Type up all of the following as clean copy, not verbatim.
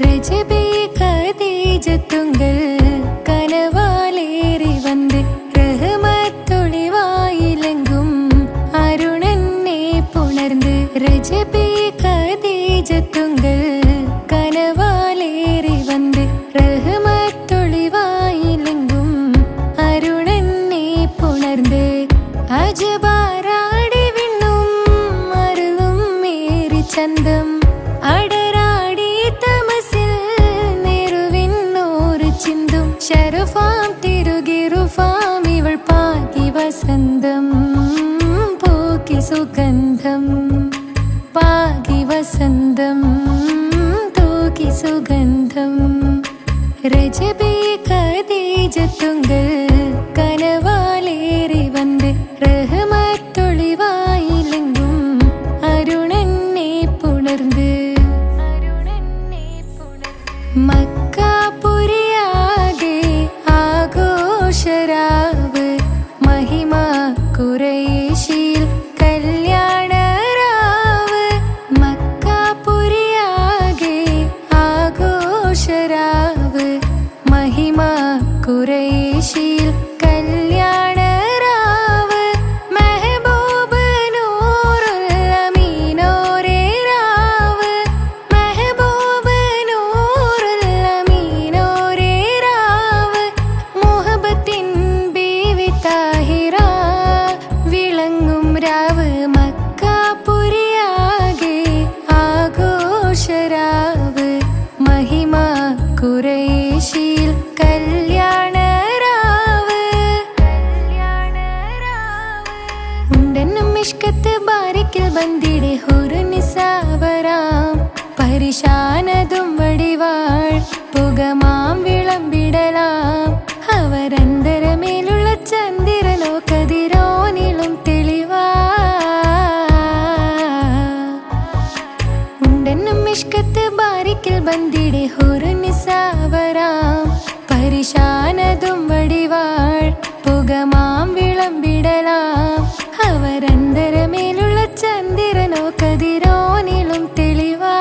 രജബേ ഖദീജത്തുങ്കൾ കനവാലേറി വന്ന് റഹ്മത്തൊളിവായിലെങ്കും അരുണനെ പുണർന്ന്. രജബേ ഖദീജത്തുങ്കൾ കനവാലേറി വന്ന് റഹ്മത്തൊളിവായിലെങ്കും അരുണനെ പുണർന്ന്. അജബാറാടി വിണ്ണും അരുളും മേറി ചന്തം അടരാടി തമസിൽ നെറുവിന്നോറ് ചിന്തും. ശരഫാം തിരുകിറുഫാം ഇവൾ പാകി വസന്തം പോക്കി സുഗന്ധം പാകി വസന്തം തൂക്കി സുഗന്ധം. രജബേ ഖദീജത്തുങ്കൾ കനവാലേറി വന്ന് റഹ്മത്തൊളിവായിലെങ്കും അരുണനെ പുണർന്ന്. മക്കാപുരിയാകെ ആഘോഷരാവ് മഹിമ ഖുറൈശിയിൽ കല്യാണരാവ്. മക്കാപുരിയാകെ ആഘോഷരാവ് മഹിമ ഖുറൈശിയിൽ കല്യാണരാവ്. മെഹബൂബ് നൂറുൽ അമീനോരേ രാവ്. മെഹബൂബ് നൂറുൽ അമീനോരേ രാവ്. മുഹബത്തിൻ ബീവി താഹിറ വിളങ്ങും രാവ്. മക്കാപുരിയാകെ ആഘോഷരാവ് മഹിമ ഖുറൈശിയിൽ കല്യാണരാവ്. ഉണ്ടെന്നും മിഷ്കത്ത് ബാരിക്കിൽ ബന്ദിടെ ഹുറുനിസാവരാം പരിശാനതും വടിവാൾ പുകമാം വിളമ്പിടലാം. അവരന്തരമേലുള്ള ചന്ദ്രനോ കതിരോനിലും തെളിവാ. ഉണ്ടെന്നും മിഷ്കത്ത് ബാരിക്കിൽ ബന്ദിടെ ഹുറുനിസാവരാം പരിശാനതും വടിവാൾ പുകമാം വിളമ്പിടലാം. അവരന്തരമേലുള്ള ചന്ദ്രനോ കതിരോനിലും തെളിവാ.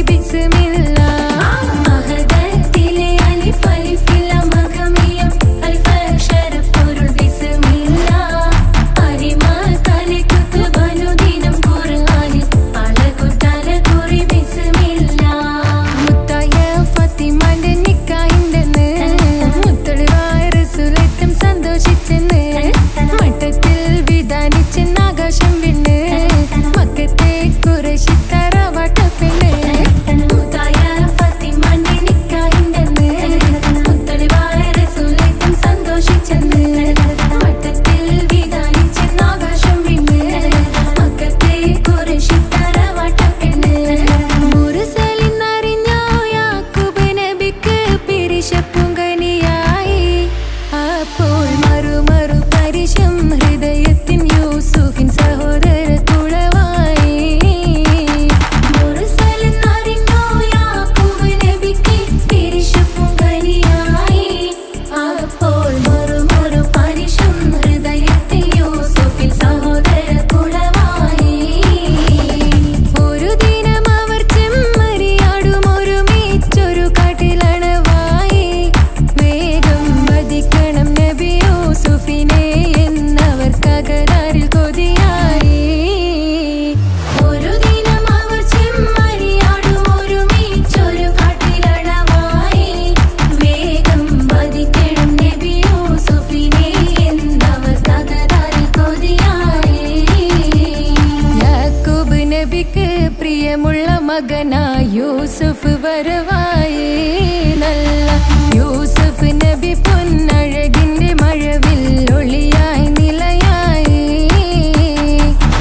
Bismillah, Ahad tile alif alif lam മകനായി യൂസുഫ് വരവായി നല്ല യൂസുഫ് നബി പൊന്നഴകിന്റെ മഴവിൽ ഒളിയായി നിലയായി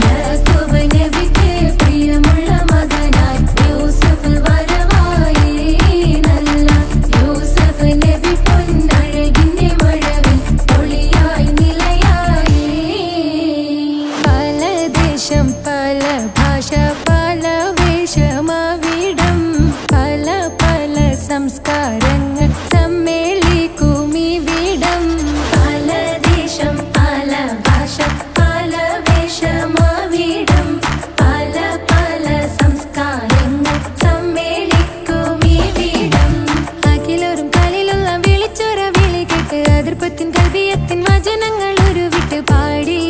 യാക്കൂബ് നബിക്ക് പ്രിയമുള്ള മകനായി യൂസുഫ് വരവായി നല്ല യൂസുഫ് നബി പൊന്നഴകിന്റെ മഴവിൽ ഒളിയായി നിലയായി പല ദേശം പല ഭാഷ പല വേഷമവിടം പല പല സംസ്കാരങ്ങൾ സമ്മേളിക്കും ഇവിടം പല ദേശം പല ഭാഷ പല വേഷമവിടം പല പല സംസ്കാരങ്ങൾ സമ്മേളിക്കും ഇവിടം അഖിലോരും കാലിലുള്ള വിളിച്ചൊര വിളി കേട്ട് അതിർപ്പത്തിൻ കൽവിയത്തിൻ വചനങ്ങൾ ഉരുവിട്ട് പാടി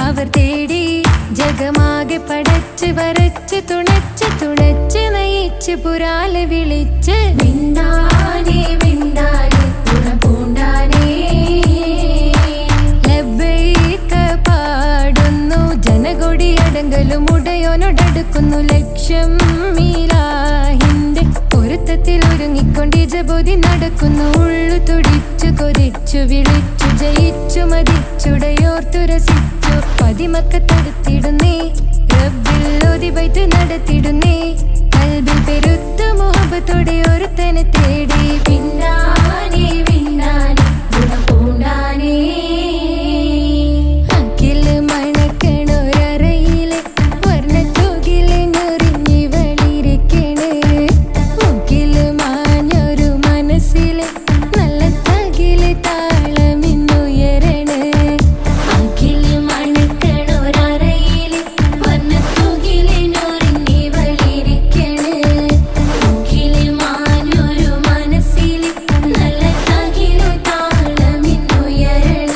അവർ തേടി ജഗമാകെ പടച്ച് വരച്ച് തുണച്ച് തുണച്ച് നയിച്ച് പുരാലെ വിളിച്ച് വിണ്ടാനേ വിണ്ടാനേ തുണപൂണ്ടാനേ ലബ്ബൈക പാടുന്നു ജനകൊടി അടങ്കലും ഉടയോനോടടുക്കുന്നു ലക്ഷ്യം മീലാഹിന്റെ പൊരുത്തത്തിൽ ഒരുങ്ങിക്കൊണ്ട് ജബോധി നടക്കുന്നു ഉള്ളു തുടിച്ചു കൊതിച്ചു വിളിച്ചു ജയിച്ചു മതിച്ചുടയോർത്തു രസിച്ചു പതിമക്കത്തടുത്തിടുന്നേ റബ്ബിൽ ഓതി ബൈത്ത് നടത്തിടുന്നേ കൽബിൽ പെരുത്ത മുഹബത്തോടെ ഒരുത്തനെ തേടി പിന്നാനേ പിന്നാനേ ഗുണപൂണ്ടാനേ അഖില് മണക്കണൊരറയില് വർണ്ണത്തോകില് ഞൊറിഞ്ഞി വളിരിക്കണ് മുക്കില് മാഞ്ഞൊരു മനസ്സില് നല്ല തകില് താളമിന്നുയരണ അഖില് മണക്കണൊരറയില് വർണ്ണത്തോകില് ഞൊറിഞ്ഞി വളിരിക്കണ് മുക്കില് മാഞ്ഞൊരു മനസ്സില് നല്ല തകില് താളമിന്നുയരണ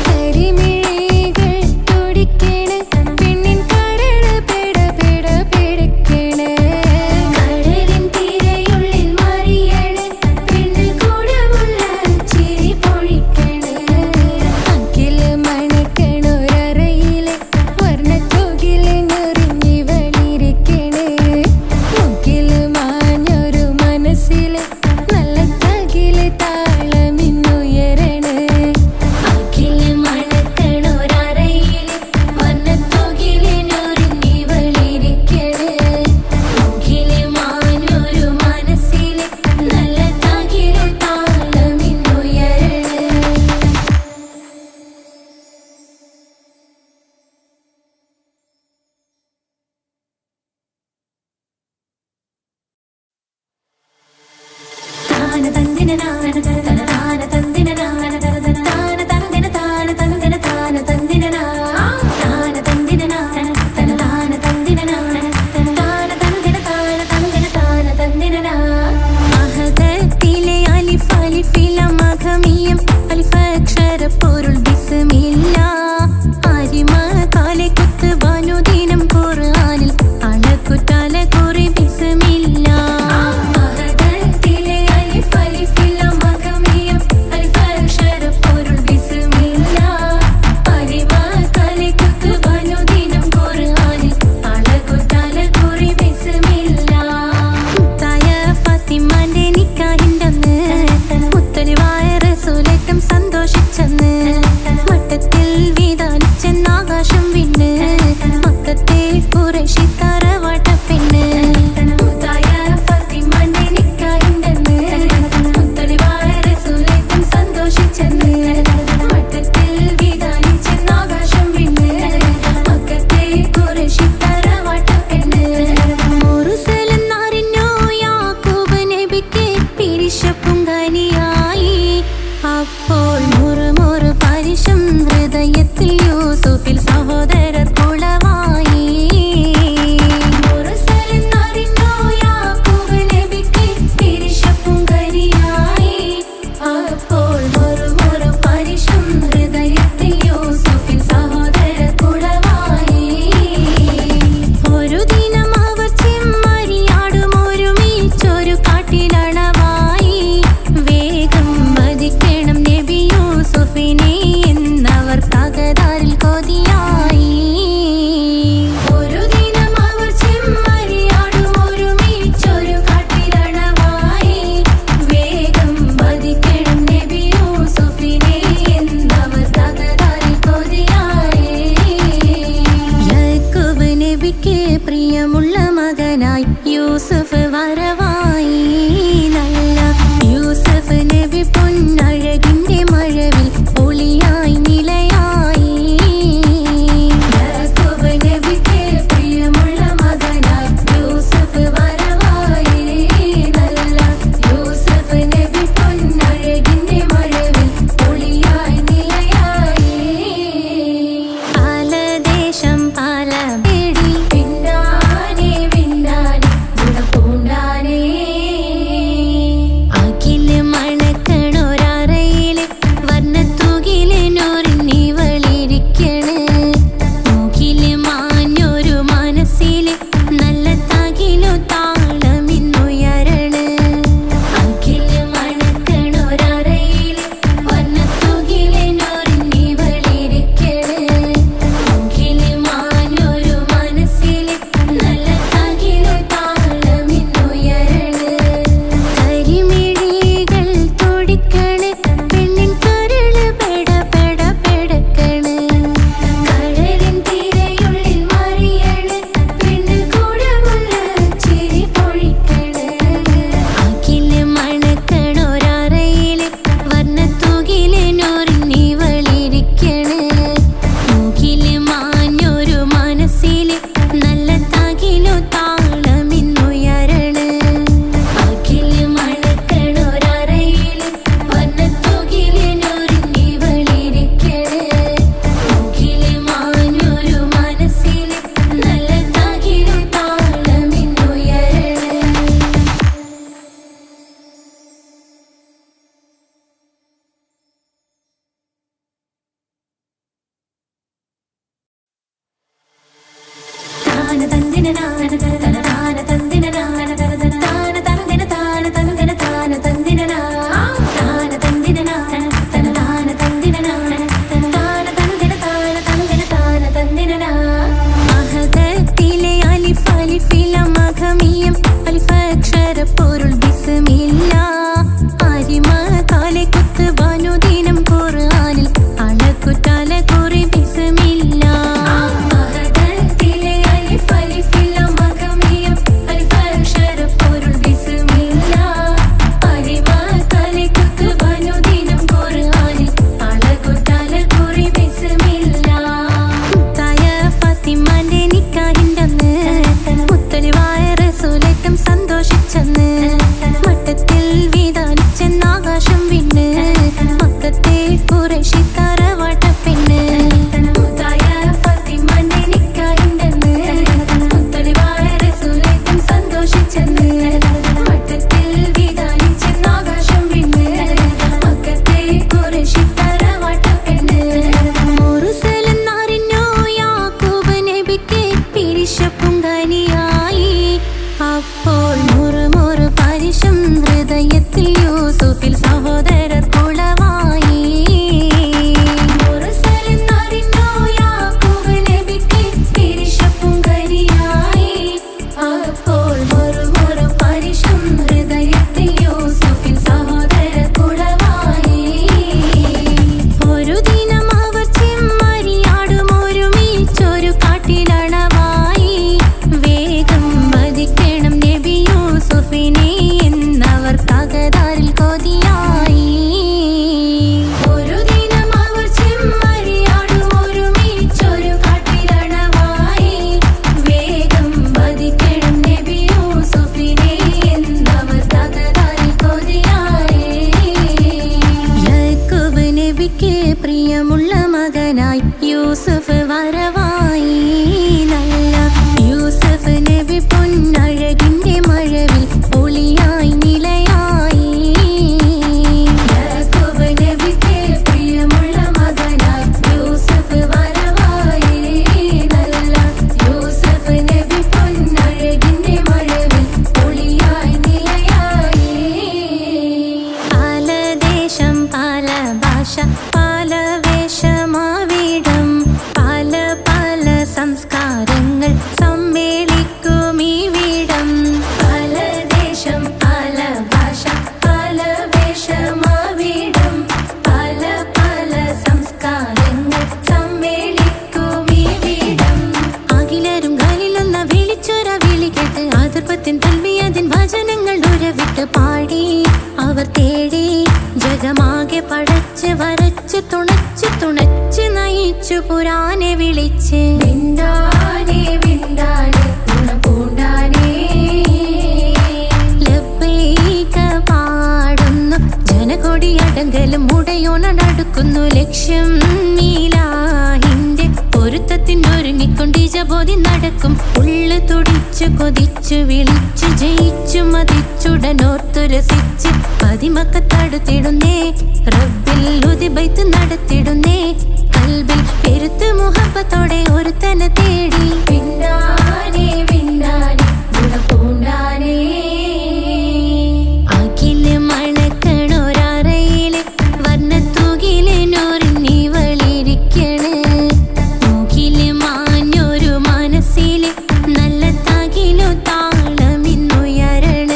കരിമിഴികൾ തുടിക്കണ് പെണ്ണിൻ കരള് പെട പെട പെടക്കണ് കടലിൻ തിരയുള്ളിൽ മറിയണ് പെണ്ണ് കൂടമുള്ള ചിരി പൊഴിക്കണ് അഖില് മണക്കണൊരറയില് വർണ്ണത്തോകില് ഞൊറിഞ്ഞി വളിരിക്കണ് മുക്കില് മാഞ്ഞൊരു മനസ്സില് നല്ല തകില് താളമിന്നുയരണ അഖില് മണക്കണൊരറയില് വർണ്ണത്തോകില് ഞൊറിഞ്ഞി വളിരിക്കണ് മുക്കില് മാഞ്ഞൊരു മനസ്സില് നല്ല തകില് താളമിന്നുയരണ താന തന്ദിന നാന തന താന തന്ദിന നാന തന താന തന്ദിന താന തന്ദിന താന തന്ദിന താന തന്ദിന നാന തന താന തന്ദിന നാന തന താന തന്ദിന താന തന്ദിന താന തന്ദിന മഹദത്തിലെ അലിഫ് അലിഫില മഖമിയം അലിഫ് അക്ഷര പൊരുൾ ബിസ്മില്ല അരിമ കാലെ കുത്ത് വനുദിനം ഖുർആനിൽ അളക്കുതല കുറി ബിസ്മില്ല മഹദത്തിലെ അലിഫ് അലിഫില മഖമിയം അലിഫ് അക്ഷര പൊരുൾ ബിസ്മില്ല അരിമ കാലെ കുത്ത് വനുദിനം ഖുർആനിൽ അളക്കുതല കുറി ബിസ്മില്ല മുത്തായ ഫാത്തിമാന്റെ നിക്കാഹിന്റന്ന് മുത്തലിവായ റസൂലേറ്റം സന്തോഷിച്ചെന്ന് മട്ടത്തിൽ വീതാനിച്ചെന്നാകാശം വിണ്ണ് മക്കത്തെ ഖുറൈശി തറവാട്ട പെണ്ണ് മുത്തായ ഫാത്തിമാന്റെ നിക്കാഹിന്റന്ന് മുത്തലിവായ റസൂലേറ്റം സന്തോഷിച്ചെന്ന് മട്ടത്തിൽ വീതാനിച്ചെന്നാകാശം വിണ്ണ് മക്കത്തെ ഖുറൈശി തറവാട്ട പെണ്ണ് മുറുസലെന്നറിഞ്ഞു യാക്കൂബ് നബിക്ക് പിരിശപ്പുങ്കനിയായി അപ്പോൾ മുറുമുറു പരിശം ഹൃദയത്തിൽ യൂസുഫിൽ സഹോദരർ കുളവായി മുറുസലെന്നറിഞ്ഞു യാക്കൂബ് നബിക്ക് പിരിശപ്പുങ്കനിയായി അപ്പോൾ മുറുമുറു പരിശം ഹൃദയത്തിൽ യൂസുഫിൽ സഹോദരർ കുളവായി ഒരു ദിനം അവർ ചെമ്മരിയാടും ഒരുമിച്ചൊരു കാട്ടിലണവായി വേഗം വധിക്കണം നബി യൂസുഫ് പുരാനെ വിളിച്ച് വിണ്ടാനെ വിണ്ടാനെ ഗുണപൂണ്ടാനെ ലബ്ബൈക പാടുന്നു ജനകൊടിയടങ്കലും മുടയോണടുക്കുന്നു ലക്ഷ്യം നീലാഹിന്റെ പൊരുത്തത്തിനൊരുങ്ങിക്കൊണ്ട് ജബോധി നടക്കും ഉള്ളു തുടിച്ചു കൊതിച്ചു വിളിച്ചു ജയിച്ചു മതിച്ചുടനോർത്തു രസിച്ച് പതിമക്കത്തടുത്തിടുന്നേ റബ്ബിൽ ഉദിബൈത്ത് നടത്തിടുന്നേ കൽബിൽ പെരുത്ത് മുഹബത്തോടെ ഒരുത്തനെ തേടി വിണ്ടാനെ വിണ്ടാനെ ഗുണപൂണ്ടാനെ അഖില് മണക്കണൊരറയില് വർണ്ണത്തൂകില് നൂറിനിവളിരിക്കണ് മൂക്കില് മാഞ്ഞൊരു മനസ്സില് നല്ല തകിലു താളമിന്നുയരണ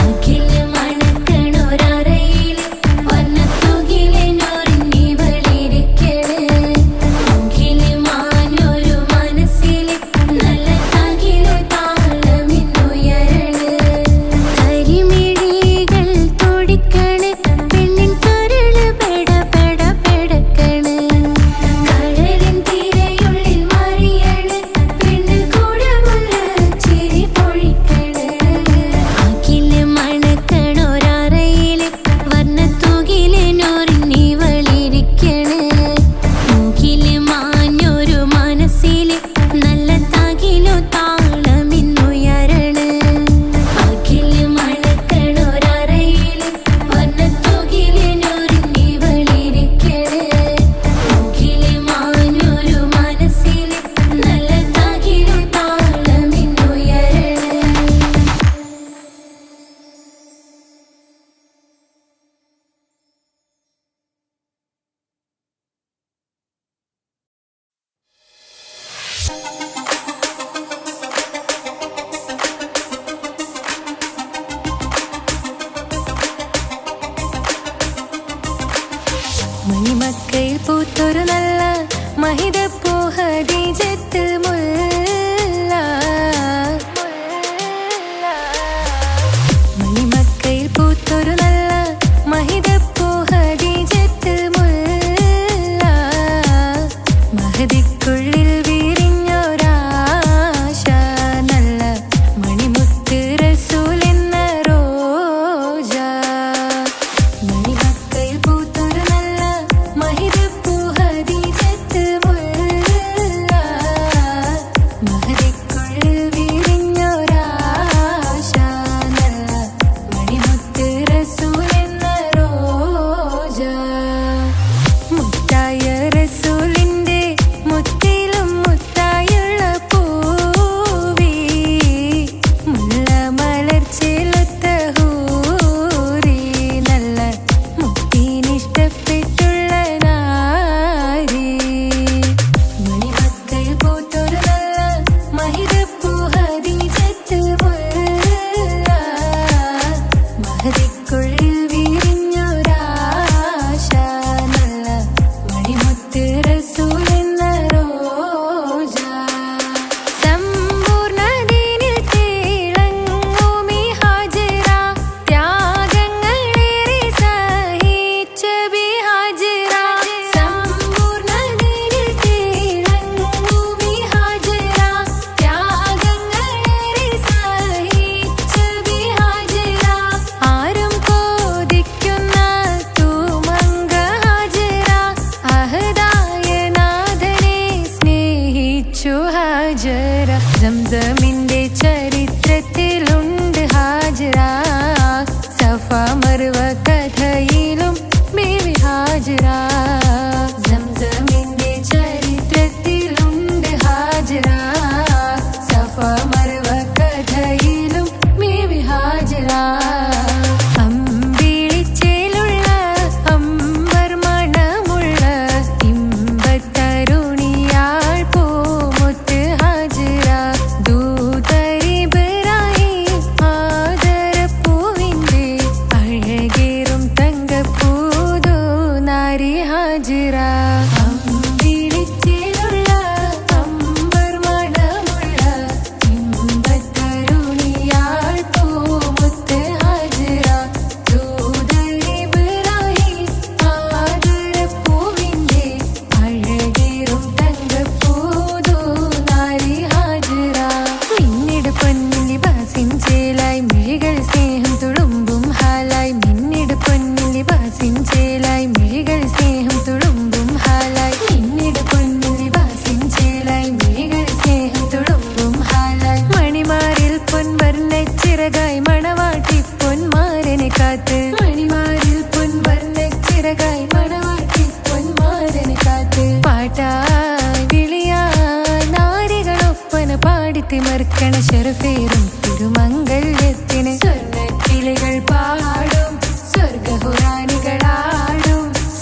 അഖില് മണക്കണൊരറയില് വർണ്ണത്തൂകില് നൂറിനിവളിരിക്കണ് മൂക്കില് മാഞ്ഞൊരു മനസ്സില് മണിമക്കയിൽ പൂത്തൊരു നല്ല മഹിതപ്പൂ ഖദീജത്ത് മുല്ല. മണിമക്കയിൽ പൂത്തൊരു നല്ല മഹിതപ്പൂ ഖദീജത്ത് മുല്ല. മഹദിക്കുള്ളിൽ വിരിഞ്ഞൊരാശ നല്ല മണിമുത്ത് റസൂൽ എന്ന റോജ. മണിമക്കയിൽ പൂത്തൊരു നല്ല മഹിതപ്പൂ ഖദീജത്ത് മുല്ല. മഹദിക്കുള്ളിൽ വിരിഞ്ഞൊരാശ നല്ല മണിമുത്ത് റസൂൽ എന്ന റോജ. മുത്തായ റസൂലിന്റെ മുത്തിലും മുത്തായുള്ള പൂവി മുല്ല മലർച്ചെലുത്ത ഹൂറി നല്ല മുത്തിനിഷ്ടപ്പെട്ടുള്ള നാരി. മണിമക്കയിൽ പൂത്തൊരു നല്ല മഹിതപ്പൂ ഖദീജത്ത് മുല്ല. മഹദിക്കുള്ളിൽ വിരിഞ്ഞൊരാശ നല്ല മണിമുത്ത് റസൂൽ എന്ന റോജ. സമ്പൂർണ്ണദീനിൽ തിളങ്ങുമീ ഹാജിറ. ത്യാഗങ്ങളേറെ സഹിച്ച ബി ഹാജിറ. സമ്പൂർണ്ണദീനിൽ തിളങ്ങുമീ ഹാജിറ. ത്യാഗങ്ങളേറെ സഹിച്ച ബി ഹാജിറ. ആരും കോതിക്കുന്ന തൂമങ്ക ഹാജിറ. അഹദായ നാഥനെ സ്നേഹിച്ചു ഹാജിറ. സംസമിന്റെ ചരിത്രത്തിലുണ്ട് ഹാജിറ. സഫ മർവ കഥയിലും ബീവി ഹാജിറ. സംസമിന്റെ ചരിത്രത്തിലുണ്ട് ഹാജിറ. സഫ മർവ കഥയിലും ബീവി ഹാജിറ. അമ്പിളിച്ചേലുള്ള അമ്പർ മണമുള്ള ഇമ്പത്തരുണിയാൾ പൂമുത്ത് ഹാജിറ. ദൂതരിബ്രാഹിം ആദരപ്പൂവിന്റെ അഴകേറും തങ്കപ്പൂതോ നാരി ഹാജിറ. അമ്പിളിച്ചേലുള്ള അമ്പർ മണമുള്ള ഇമ്പത്തരുണിയാൾ പൂമുത്ത് ഹാജിറ. ദൂതരിബ്രാഹിം ആദരപ്പൂവിന്റെ അഴകേറും തങ്കപ്പൂതോ നാരി ഹാജിറ. മിന്നിട് പൊന്നിൽ ലിബാസിൻ ചേലായി മിഴികൾ സ്നേഹം തുളുമ്പും ഹാലായി. മിന്നിട് പൊന്നിൽ ലിബാസിൻ ചേലായി മിഴികൾ സ്നേഹം തുളുമ്പും ഹാലായി. മിന്നിട് പൊന്നിൽ ലിബാസിൻ ചേലായി മിഴികൾ സ്നേഹം തുളുമ്പും ഹാലായി. മണിമാരിൽ പൊൻവർണ്ണച്ചിറകായി മണവാട്ടി പൊന്മാരനെ കാത്ത്. മണിമാരിൽ പൊൻവർണ്ണച്ചിറകായി മണവാട്ടി പൊന്മാരനെ കാത്ത്. പാട്ടായി വിളിയായി നാരികളൊപ്പന പാടിത്തിമർക്കണ ശരഫേറും തിരുമംഗല്യത്തിന്. സ്വർണ്ണക്കിളികൾ പാടും സ്വർഗഹുറാനികളാടും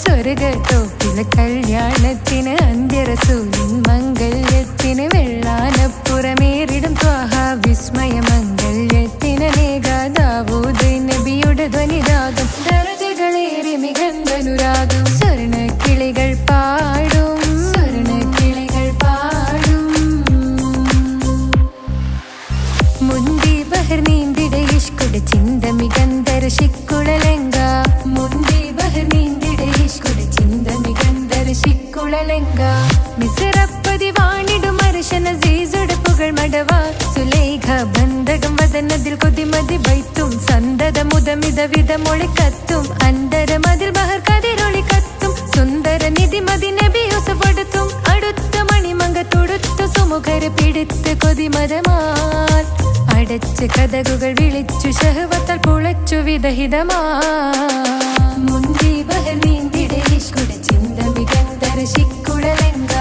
സ്വർഗത്തോപ്പിലെ കല്യാണത്തിന്. അന്ത്യറസൂലിൻ മംഗല്യത്തിന്. വെള്ളാനപ്പുറമേറിടും ത്വാഹ വിസ്മയ മംഗല്യത്തിന്. നേകാദാവൂദ് നബിയുടെ ധ്വനിരാഗം ദരജകളേറെ മികന്തനുരാഗം. സ്വർണ്ണക്കിളികൾ പാടും സ്വർണ്ണക്കിളികൾ പാടും. മുന്തി ബഹർ നീന്തിട ഇഷ്കുട ചിന്ത മികന്തര ശിക്കുളലങ്ക. മുന്തി ബഹർ നീന്തിട ഇഷ്കുട ചിന്ത മികന്തര ശിക്കുളലങ്ക. മിസ്റപ്പതി വാണിടും അർശന സീസുടെ പുകൾ മടവ. സുലൈഖ ബന്ധകം വദനതിൽ കൊതിമതി ബൈത്തും. സന്തത മുതമിത വിധമൊളി കത്തും. അന്തരമതിൽ ബഹർ കതിരൊളി കത്തും. സുന്ദര നിധിമതി നബി യൂസഫെടുത്തും. അടുത്ത മണിമങ്ക തൊടുത്തു സുമുഖരെ പിടിത്ത് കൊതിമതമാൽ. അടച്ച കഥകുകൾ വിളിച്ചു ശഹവത്താൽ പുളച്ചു വിദഹിതമാ. മുന്തി ബഹർ നീന്തിട ഇഷ്കുട ചിന്ത മികന്തര ശിക്കുളലങ്ക.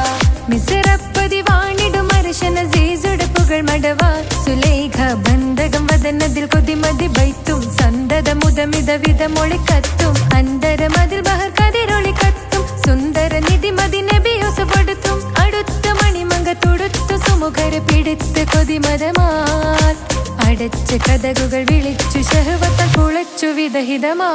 മിസ്റപ്പതി വാണിടും അർശന സീസുടെ പുകൾ മടവ. സുലൈഖ ബന്ധകം വദനതിൽ കൊതിമതി ബൈത്തും. സന്തത മുതമിത വിധമൊളി കത്തും. അന്തരമതിൽ ബഹർ കതിരൊളി കത്തും. സുന്ദര നിധിമതി നബി യൂസഫെടുത്തും. അടുത്ത മണിമങ്ക തൊടുത്തു സുമുഖരെ പിടിത്ത് കൊതിമതമാൽ. അടച്ച കഥകുകൾ വിളിച്ചു ശഹവത്താൽ പുളച്ചു വിദഹിതമാ.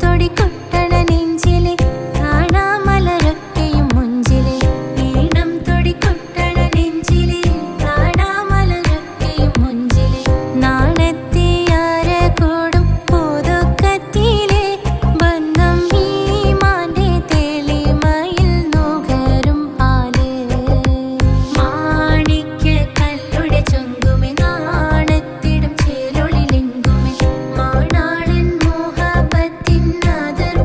തൊടി കൊട്ടണ നെഞ്ചിലെ കാണാമലരൊക്കെയും മുഞ്ചിലെ ഈണം തൊടി കൊട്ടണ നെഞ്ചിലെ കാണാമലരൊക്കെയും മുഞ്ചിലെ നാണത്തിയാര കൂടും പുതുക്കത്തിലെ ബന്ധം ഈ മാന്റെ തെളിമയിൽ നുകരും ഹാല് മാണിക്യ കല്ലുടെ ചൊങ്കുമെ നാണത്തിടും ചേലൊളിലെങ്കുമെ മാണാളൻ മോഹബത്തിൻ അതിർ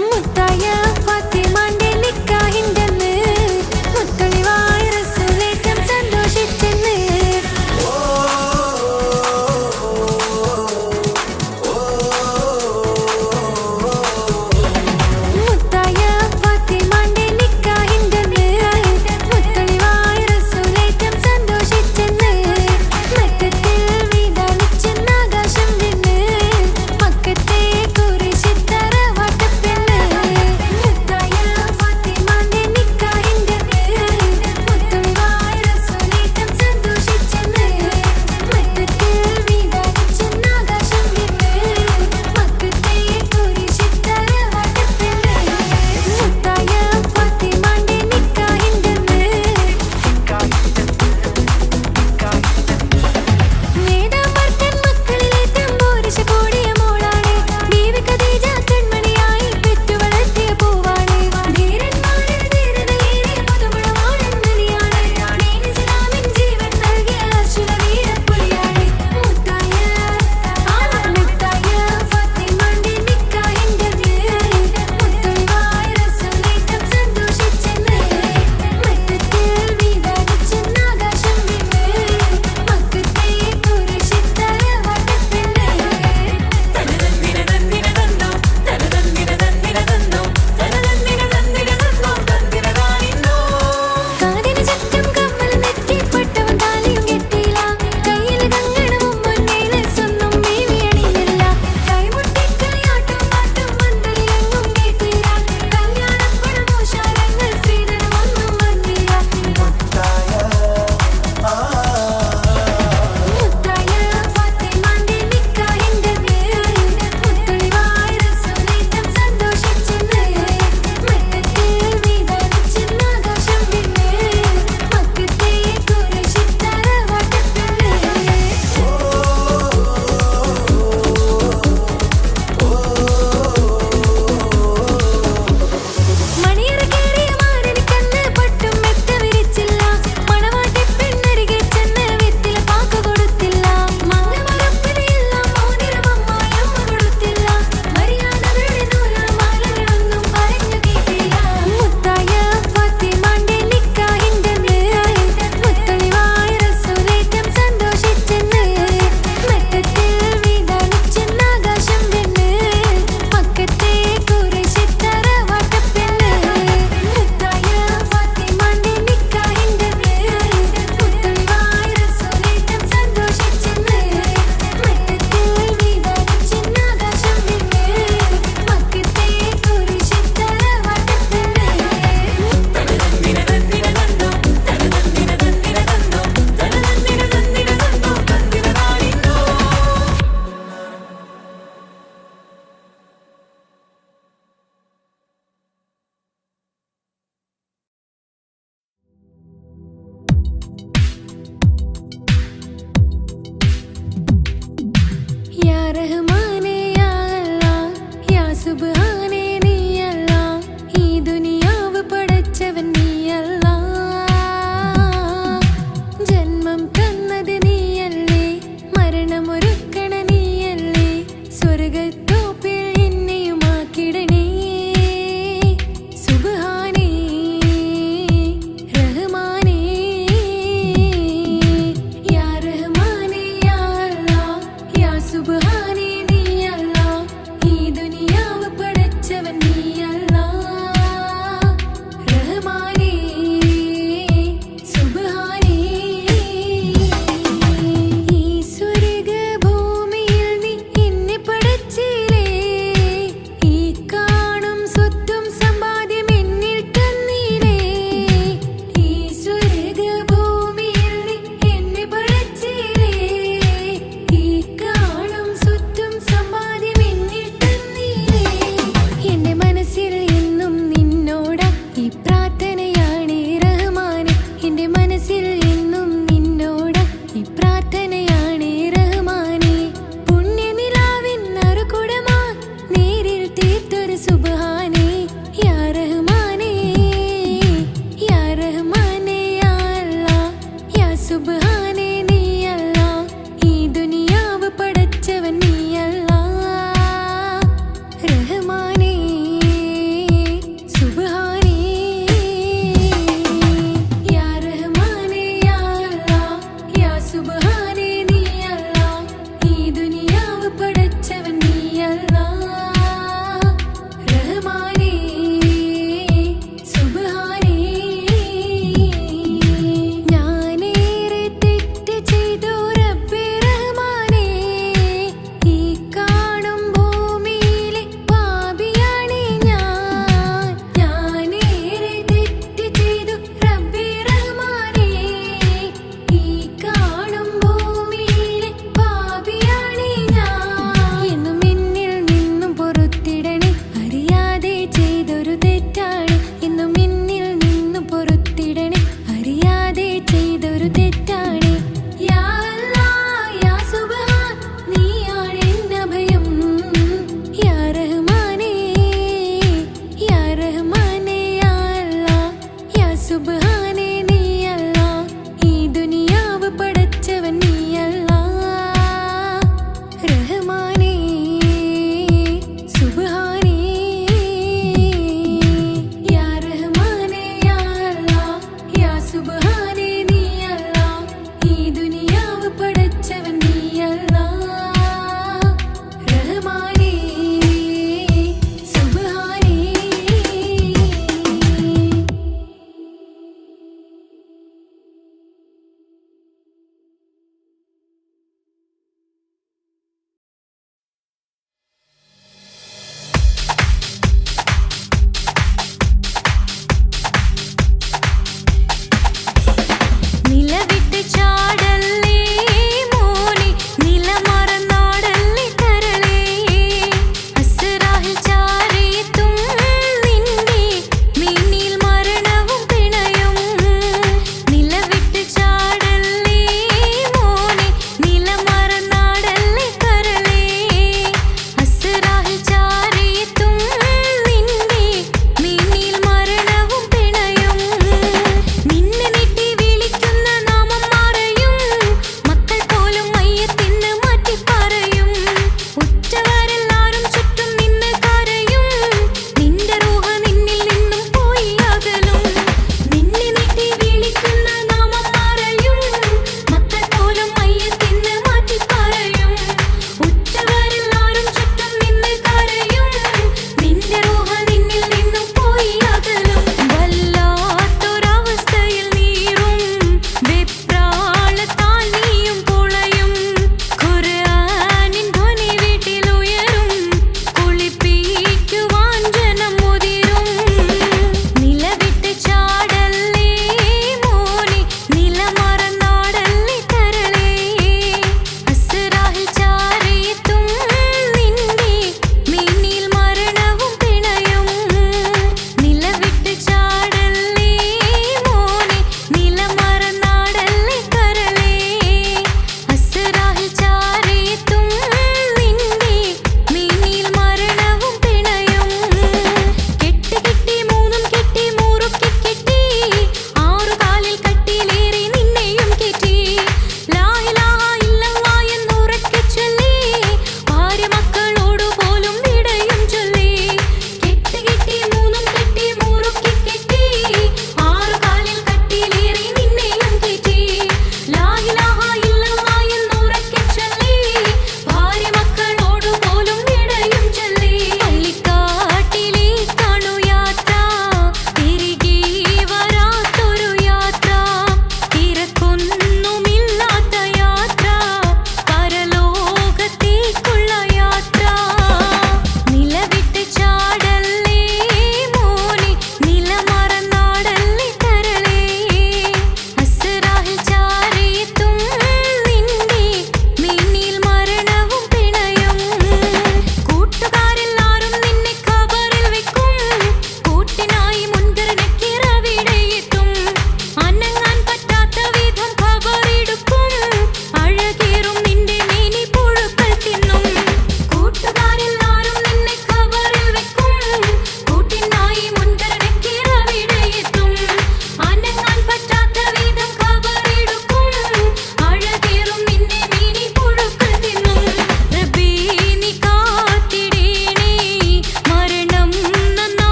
മുത്തായ ഫാത്തിമാന്റെ നിക്കാഹിന്റെന്ന് മുത്തൊളിവായ റസൂലേറ്റം സന്തോഷിച്ചെന്ന്. മുത്തായ ഫാത്തിമാന്റെ നിക്കാഹിന്റെന്ന് മുത്തൊളിവായ റസൂലേറ്റം സന്തോഷിച്ചെന്ന്.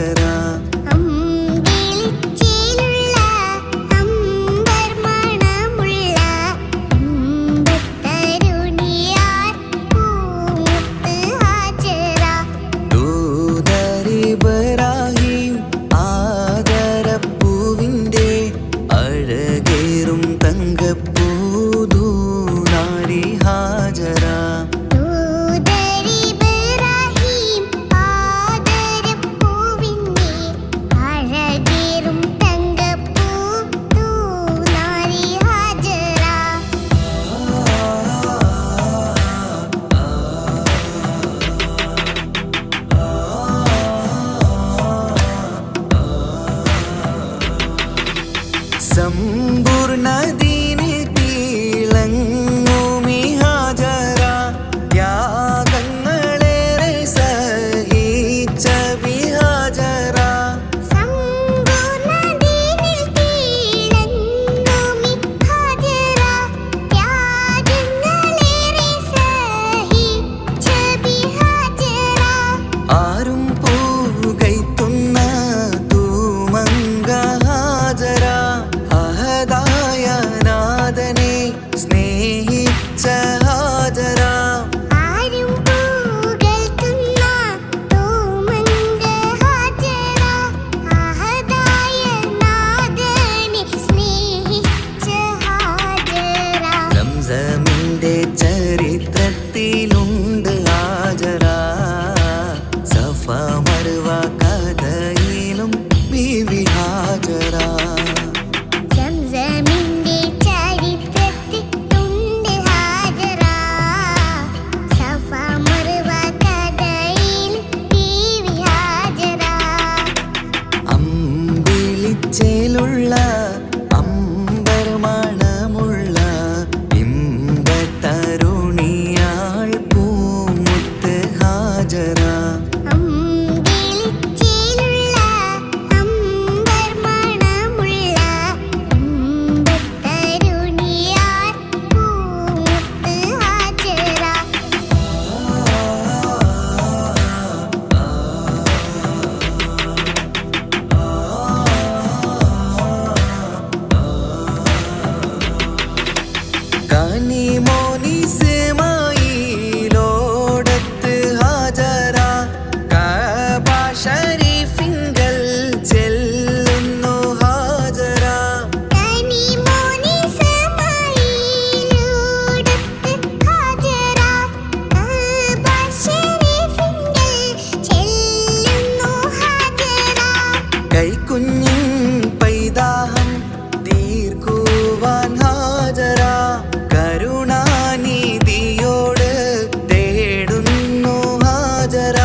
ഹാജറ. ഇബ്രാഹിം ആദരപ്പൂവിൻ്റെ അഴകേറും തങ്കപ്പൂതു നാരി ഹാജറ. സമ്പൂർണ്ണദീനിൽ തിളങ്ങുമി ഹാജറ. ത്യാഗങ്ങളേറെ സഹിച്ച ബിഹാജറ. ആരും പൂകൈത്തുന്ന തൂമങ്ക ഹാജറ. അഹദായ നാഥനെ സ്നേഹിച്ച ഹാജറ. സംസമിന്റെ ചരിത്രത്തിലുണ്ട് ഹാജറ. സഫ മർവ കഥയിലും ബീവി ഹാജറ. അമ്പിളിച്ചേലുള്ള അമ്പർമണമുള്ള ഇമ്പത്തരുണിയാൾ പൂമുത്ത് ഹാജറ. കനിമോനിസ്മായിലോടത്ത് ഹാജറ. കഅബ ശരീഫിങ്കൽ ചെല്ലുന്നു ഹാജറ. കൈക്കുഞ്ഞിൻ പൈതാഹം തീർക്കുവാൻ ഹാജറ. കരുണാനിധിയോട് തേടുന്നു ഹാജറ.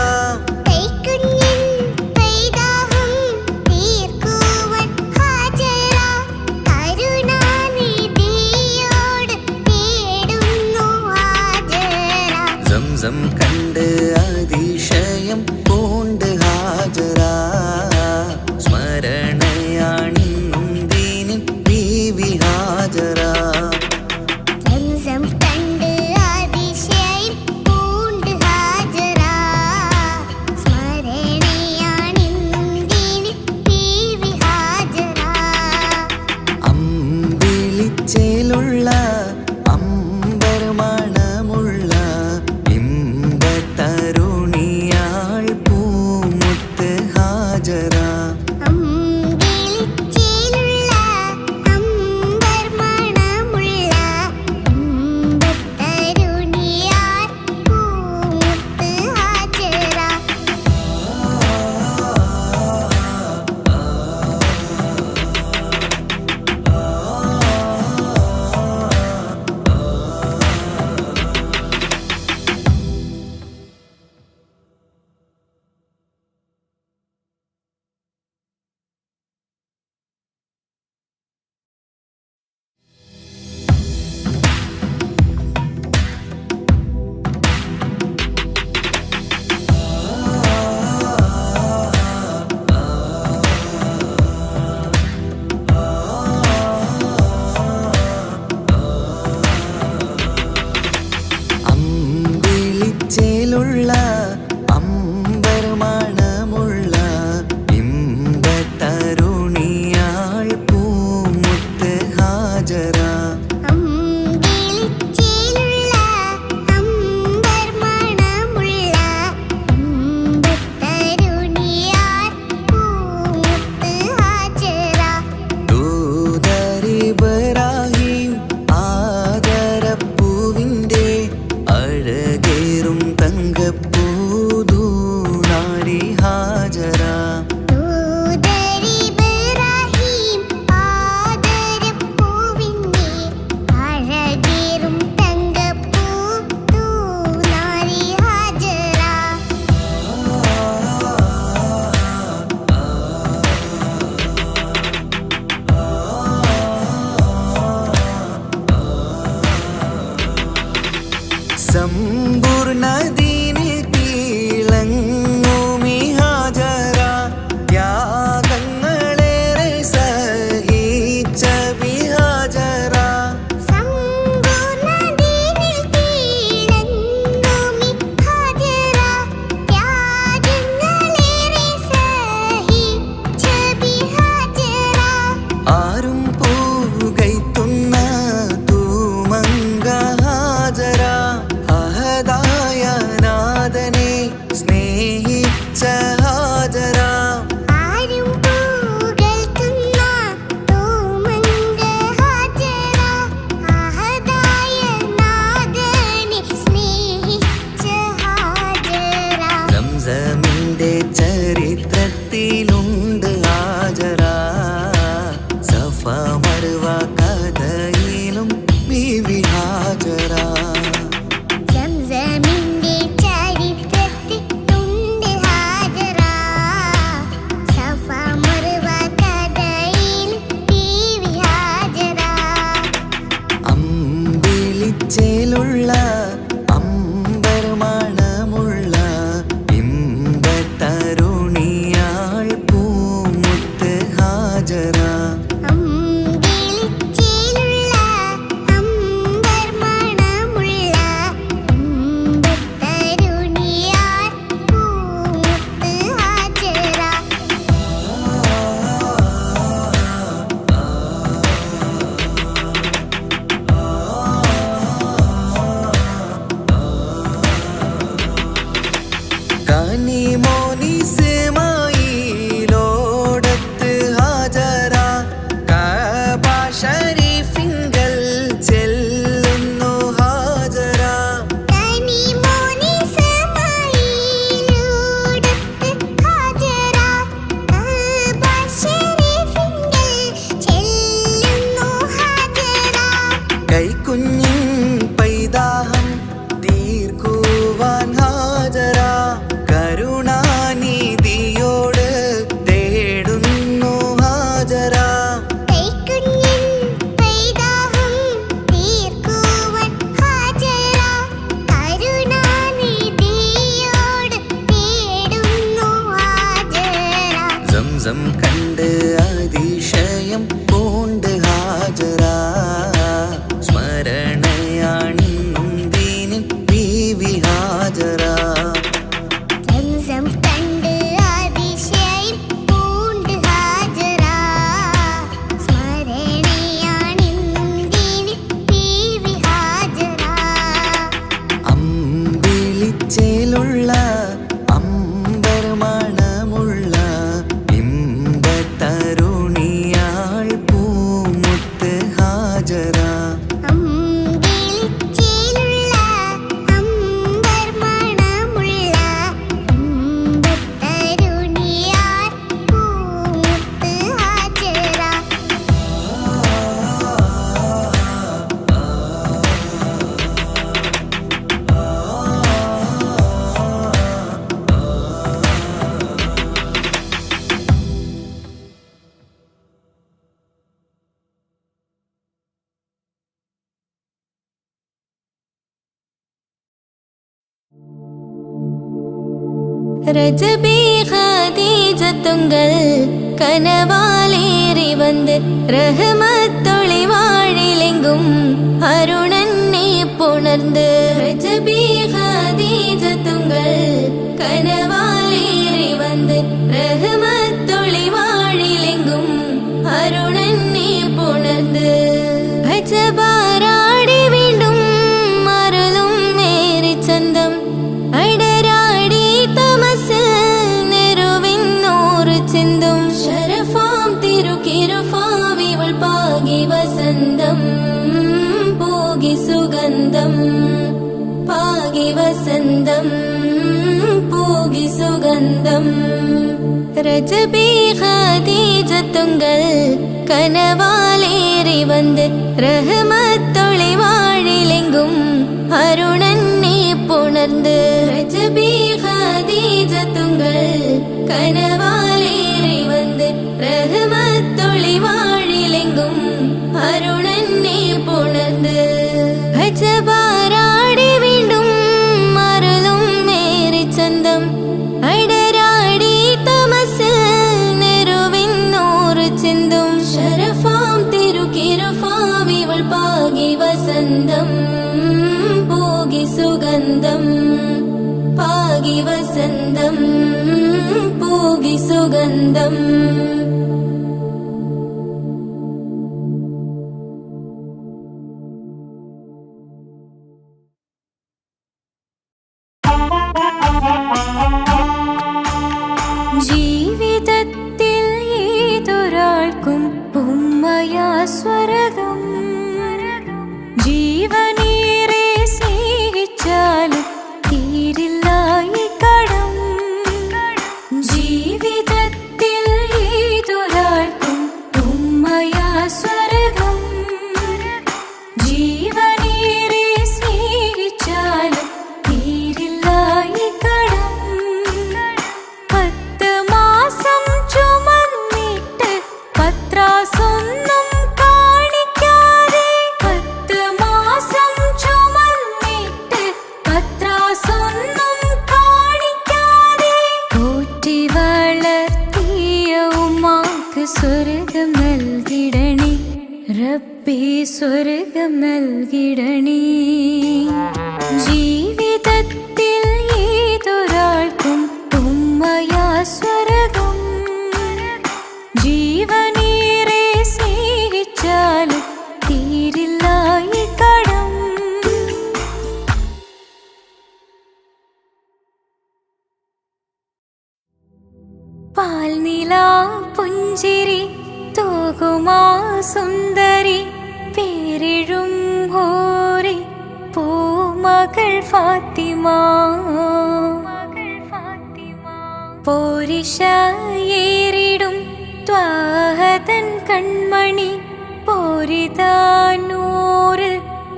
സംസം കണ്ട് അതിശയം പൂണ്ട് ഹാജറ. സ്മരണ സംസം കണ്ട് അതിശയം പൂണ്ട് ഹാജറ സ്മരണയാണിന്നും ദീനിൻ ബീവി ഹാജറ ചേലുള്ള അമ്പർമണമുള്ള ഇമ്പത്തരുണിയാൾ പൂമുത്ത് ഹാജറ ரஜபி ஹதீஜத்துங்கள் கனவாலேறி வந்து ரஹமத்தொளி வாழிலெங்கும் அருணன்னே புணர்ந்து ரஜபி ஹதீஜத்துங்கள் கனவாலேறி வந்து ரஹமத்தொளி வாழிலெங்கும் அருணன்னே புணர்ந்து அஜபாராடி വീണ്ടും മറലും നേരി ചന്തം അടരാടി തമസിൽ നെരുവിന്നൂറ് ചിന്തും ശരഫാം തിരുക്കിരുഫാവിവൾ പാകി വസന്തം പോകി സുഗന്ധം പാകി വസന്തം പോകി സുഗന്ധം രജബി ഖദീജത്തുങ്കൾ കനവാലേറി വന്ന് റഹ്മത്തൊളി വാഴിലെങ്കും അരുണന്നെ പുണർന്ന് രജബി ഖദീജത്തുങ്കൾ കനവാലേറി വന്ന് റഹ്മത്തൊളി വാഴിലെങ്കും അരുണന്നെ പുണർന്ന് അജബാരാടി വീണ്ടും മറലും നേരി ചന്തം അടരാടി തമസിൽ നെരുവിന്നൂറ് ചിന്തും ശരഫാം തിരുക്കിരുഫാവിവൾ പാകി വസന്തം പോകി സുഗന്ധം പാകി വസന്തം പോകി സുഗന്ധം ജീവിതത്തിൽ ഏതൊരാൾക്കും ഉമ്മയാ സ്വർഗം ജീവനേറെ സ്നേഹിച്ചാലും തീരില്ല ഈ കടം ജീവിതത്തിൽ ഏതൊരാൾക്കും ഉമ്മയാ സ്വർഗം ജീവനേറെ സ്നേഹിച്ചാലും തീരില്ല ഈ കടം 10 മാസം ചുമന്നിട്ട് പത്രാസൊന്നും കാണിക്കാതെ 10 മാസം ചുമന്നിട്ട് പത്രാസൊന്നും കാണിക്കാതെ പോറ്റി വളർത്തിയ ഉമ്മാക്ക് സ്വർഗം നൽകിടണേ റബ്ബേ സ്വർഗം നൽകിടണേ ജീവിതത്തിൽ ഏതൊരാൾക്കും ഉമ്മയാ സ്വർഗം ജീവനേറെ സ്നേഹിച്ചാലും തീരില്ല ഈ കടം പാൽനിലാ പുഞ്ചിരി തൂകുമാ സുന്ദരി പേരിഴും ഹോറി പൂമകൾ ഫാത്തിമ പോരിശയേറിടും ത്വാഹതൻ കൺമണി പോരിതാനൂറ്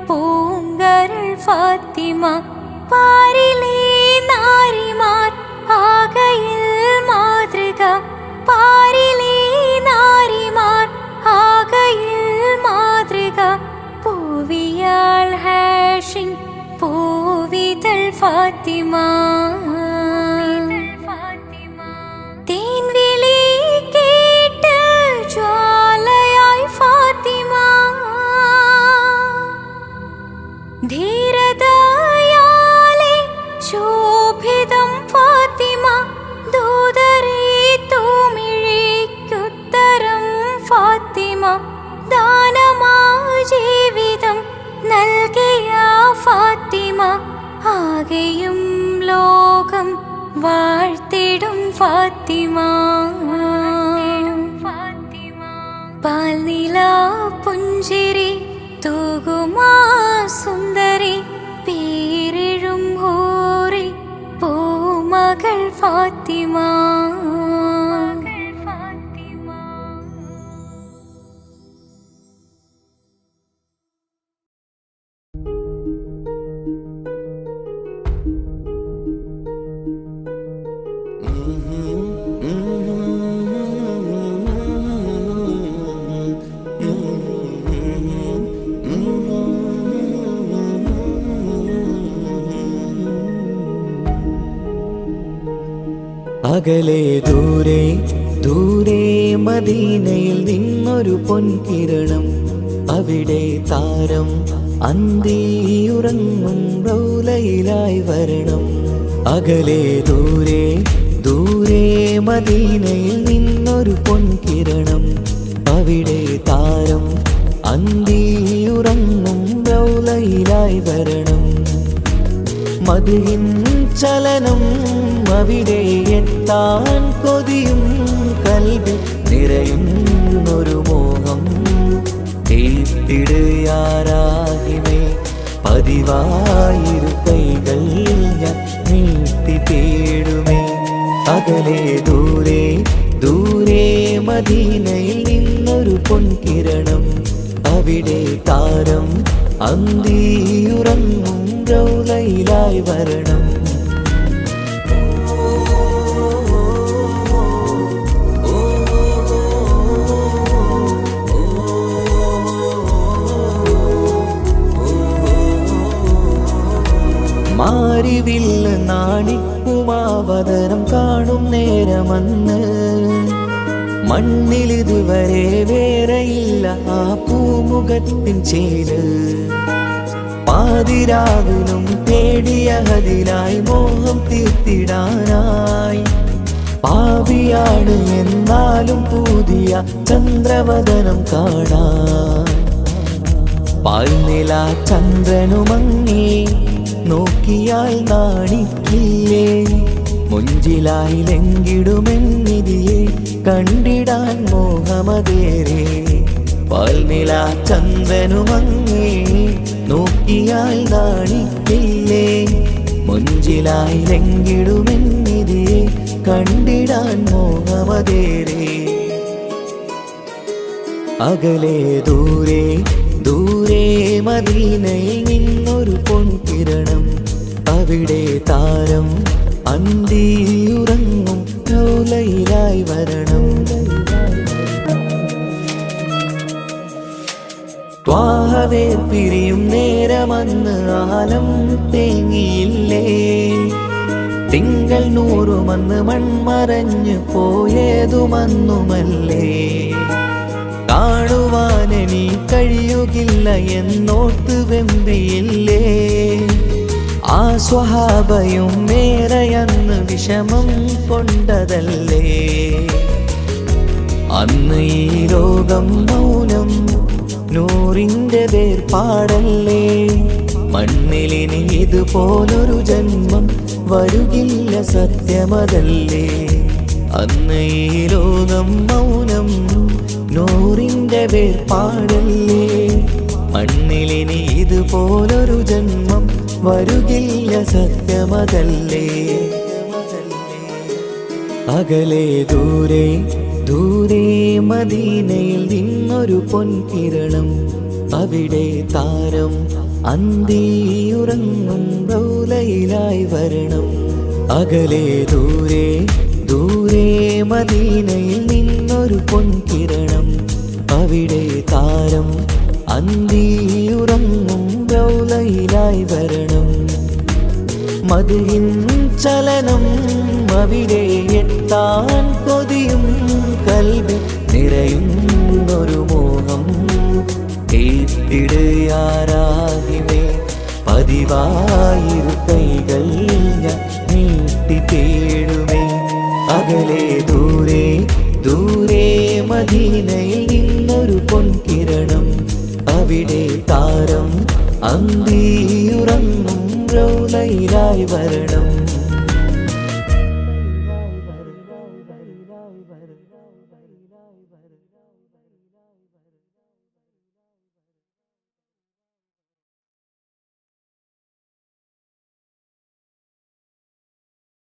പൂങ്കരൾ ഫാത്തിമ പാരിലേ നാരിമാർ ആകയിൽ മാതൃക പാരിലേ നാരിമാർ ആകയിൽ മാതൃക പൂവിയാൾ ഹാഷിൻ പൂവിതൾ ഫാത്തിമ തേൻവിളി അകലെ ദൂരെ ദൂരെ മദീനയിൽ നിന്നൊരു പൊൻകിരണം, അവിടെ താരം അന്തിയുറങ്ങും റൗലയിലായി വരണം. അകലെ ദൂരെ ദൂരെ മദീനയിൽ നിന്നൊരു പൊൻകിരണം, അവിടെ താരം അന്തിയുറങ്ങും റൗലയിലായി വരണം. മദിഹിൻ ചലനം അവിടെ എത്താൻ കൊതിയും, കൽബിൽ നിറയുന്നൊരു മോഹം. ഏത്തിടുയാരാഹിമേ പതിവായിരു കൈകൾ ഞാൻ നീട്ടി തേടുമേ. അകലെ ദൂരെ ദൂരെ മദീനയിൽ നിന്നൊരു പൊൻകിരണം, അവിടെ താരം അന്തിയുറങ്ങും റൗലയിലായി വരണം. മാരിവില്ല് നാണിക്കുമാവതരം കാണും നേരമന്ന്, മണ്ണിലിതുവരെ വേറെയില്ല ആ പൂമുഖത്തിൻ ചേര്. പാതിരാവിലും തേടിയ ഹദിലായി മോഹം തീർത്തിടാനായി, പാപിയാണ് എന്നാലും പുതിയ ചന്ദ്രവദനം കാണാൻ. പാൽനില ചന്ദ്രനുമങ്ങി നോക്കിയാൽ നാണിക്കില്ലേ, മുഞ്ചിലായി ലംഘിടുമെന്നിതിയെ കണ്ടിടാൻ മോഹമതേറെ. പാൽനില ചന്ദ്രനുമങ്ങി നോക്കിയാൽ നാണിക്കില്ലേ, മുഞ്ചിലായി ലംഘിടുമെന്നിതിയെ കണ്ടിടാൻ മോഹമതേറെ. അകലെ ദൂരെ ദൂരെ മദീനയിൽ നിന്നൊരു പൊൻകിരണം, അവിടെ താരം അന്തിയുറങ്ങും റൗലയിലായി വരണം. ത്വാഹവേ പിരിയും നേരമന്ന് ആലം തേങ്ങിയില്ലേ, തിങ്കൾ നൂറുമന്ന് മൺമറഞ്ഞു പോയതുമന്നുമല്ലേ. കാണുവാനെനി കഴിയുകില്ല എന്നോർത്ത് വെമ്പിയില്ലേ, ആ സ്വഹാബയും മേറയന്ന് വിഷമം കൊണ്ടതല്ലേ. അന്ന് ഈ ലോകം മൗനം, നൂറിൻ്റെ വേർപാടല്ലേ. മണ്ണിലിനി ഇതുപോലൊരു ജന്മം വരുകില്ല സത്യമതല്ലേ. അന്ന് ഈ ലോകം മൗനം, നൂറിൻ്റെ വേർപാടല്ലേ. മണ്ണിലിനി ഇതുപോലൊരു ജന്മം വരുകില്ല സത്യമതല്ലേ. അകലെ ദൂരെ ദൂരെ മദീനയിൽ നിന്നൊരു പൊൻകിരണം, അവിടെ താരം അന്തിയുറങ്ങും റൗലയിലായി വരണം. അകലെ ദൂരെ ദൂരെ മദീനയിൽ നിന്നൊരു പൊൻകിരണം, അവിടെ താരം അന്തിയുറങ്ങും റൗലയിലായി വരണം. മദിഹിൻ ചലനം അവിടെ എത്താൻ കൊതിയും, കൽബിൽ നിറയുന്നൊരു മോഹം. ഏത്തിടുയാരാഹിമേ പതിവായിരു കൈകൾ ഞാൻ നീട്ടി തേടുമേ. അകലെ ദൂരെ ദൂരെ മദീനയിൽ നിന്നൊരു പൊൻകിരണം, അവിടെ താരം അന്തിയുറങ്ങും റൗലയിലായി വരണം.